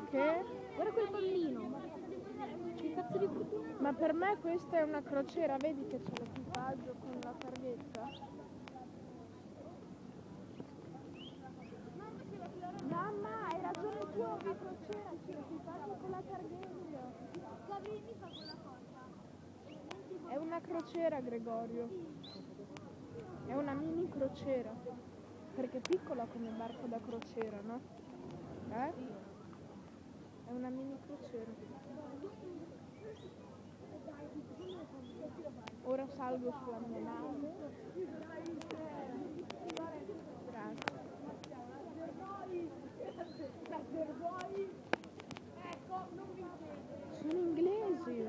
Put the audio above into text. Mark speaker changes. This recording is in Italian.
Speaker 1: Che?
Speaker 2: Guarda quel bambino. Che cazzo di fortuna?
Speaker 1: Ma per me questa è una crociera, vedi che c'è l'equipaggio con la targhetta? Mamma, hai ragione tu, è una crociera, c'è l'equipaggio con la targhetta. È una crociera, Gregorio. È una mini crociera. Perché è piccola come barco da crociera, no? È una mini crociera. Ora salgo sulla mia nave. Grazie. Sono inglesi.